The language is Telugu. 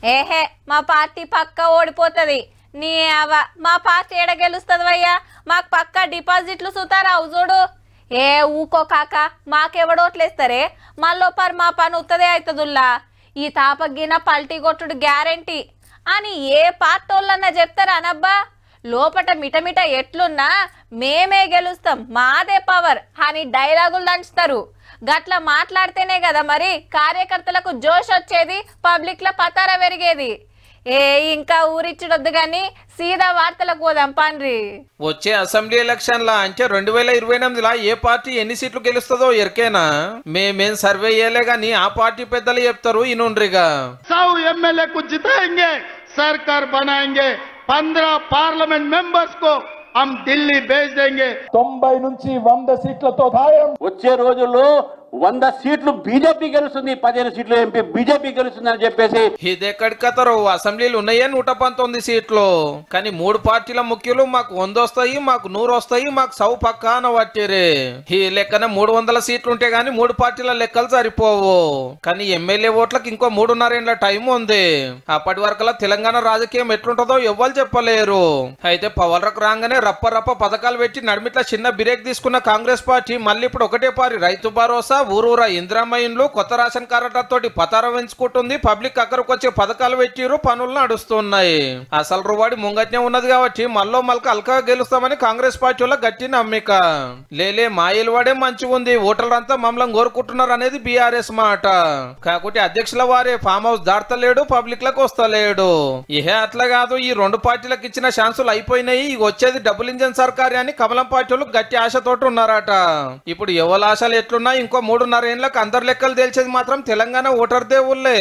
ఏహే మా పార్టీ పక్క ఓడిపోతుంది. నీ అవ మా పార్టీ ఏడ గెలుస్తుందయ్యా? మాకు పక్క డిపాజిట్లు సుతారావు చూడు. ఏ ఊకో కాక మాకెవడోట్లేస్తారే? మళ్ళోపర్ మా పని ఉత్తదే అవుతుందిల్లా. ఈ తాపగిన పల్టీ కొట్టుడు గ్యారెంటీ అని ఏ పార్టోళ్ళన్నా చెప్తారా అనబ్బా? లోపట మిటమిట ఎట్లున్నా మేమే గెలుస్తాం, మాదే పవర్ అని డైలాగులు దంచుతారు. గట్ల మాట్లాడితేనే కదా మరి కార్యకర్తలకు జోష్ వచ్చేది, పబ్లిక్ లో పతార పెరిగేది. ఇంకా ఊరిచ్చుడొద్దు గాని సీదా వార్తలకు పోదాం పండ్రి. వచ్చే అసెంబ్లీ ఎలక్షన్ల అంటే 2028 ఏ పార్టీ ఎన్ని సీట్లు గెలుస్తుందో ఎరికేనా? మేమేం సర్వే చేయలే గాని ఆ పార్టీ పెద్దలు చెప్తారు ఇనుండ్రిగా. 100 एमएलए को जिताएंगे, सरकार बनाएंगे, 15 पार्लियामेंट मेंबर्स को हम ఢిల్లీ भेज देंगे. 90 నుంచి 100 సీట్లతో ఖాయం. వచ్చే రోజుల్లో 100 సీట్లు బీజేపీ గెలుస్తుంది, 15 సీట్లు ఎంపీ బీజేపీ గెలుస్తుందని చెప్పేసి ఇదెక్కడికతారు? అసెంబ్లీలు ఉన్నాయే 119 సీట్లు. కానీ 3 పార్టీల ముఖ్యులు మాకు 100 వస్తాయి, మాకు 100 వస్తాయి, మాకు 100 పక్కా అని పట్టిరే. ఈ లెక్కన 300 సీట్లు ఉంటే గానీ 3 పార్టీల లెక్కలు సరిపోవు. కానీ ఎమ్మెల్యే ఓట్లకు ఇంకో 3.5 ఏళ్ల టైం ఉంది. అప్పటి వరకలా తెలంగాణ రాజకీయం ఎట్లుంటుందో ఎవ్వరు చెప్పలేరు. అయితే పవర్లకు రాగానే రప్ప రప్ప పథకాలు పెట్టి నడిమిట్ల చిన్న బ్రేక్ తీసుకున్న కాంగ్రెస్ పార్టీ మళ్ళీ ఇప్పుడు ఒకటే పారి రైతు భరోసా, ఊరూరా ఇందిరమ్మ ఇండ్లు, కొత్త రేషన్ కార్డులతోటి పతారం పెంచుకుంటుంది. పబ్లిక్ అక్కడికి వచ్చే పథకాలు పెట్టిరు, పనులు నడుస్తున్నాయి. అసలు రువాడి ముంగట్నే ఉన్నది కాబట్టి మళ్ళీ మల్క అల్కగా గెలుస్తామని కాంగ్రెస్ పార్టీ వాళ్ళ గట్టి నమ్మిక. లేలే మాయిల్ వాడే మంచిగా ఉంది, ఓటర్లంతా మమ్మల్ని కోరుకుంటున్నారు అనేది బీఆర్ఎస్ మాట. కాకపోతే అధ్యక్షుల వారే ఫామ్ హౌస్ దాటలేడు, పబ్లిక్ లకు వస్తలేడు. ఇహే అట్లా కాదు, ఈ 2 పార్టీలకు ఇచ్చిన ఛాన్సులు అయిపోయినాయి, ఇక వచ్చేది డబుల్ ఇంజన్ సర్కార్ అని కమలం పార్టీ వాళ్ళు గట్టి ఆశతోటి ఉన్నారట. ఇప్పుడు ఎవరి ఆశలు ఎట్లున్నా ఇంకో 3.5 ఏళ్లకు అందరి లెక్కలు తేల్చేది మాత్రం తెలంగాణ ఓటర్ దేవుళ్ళే.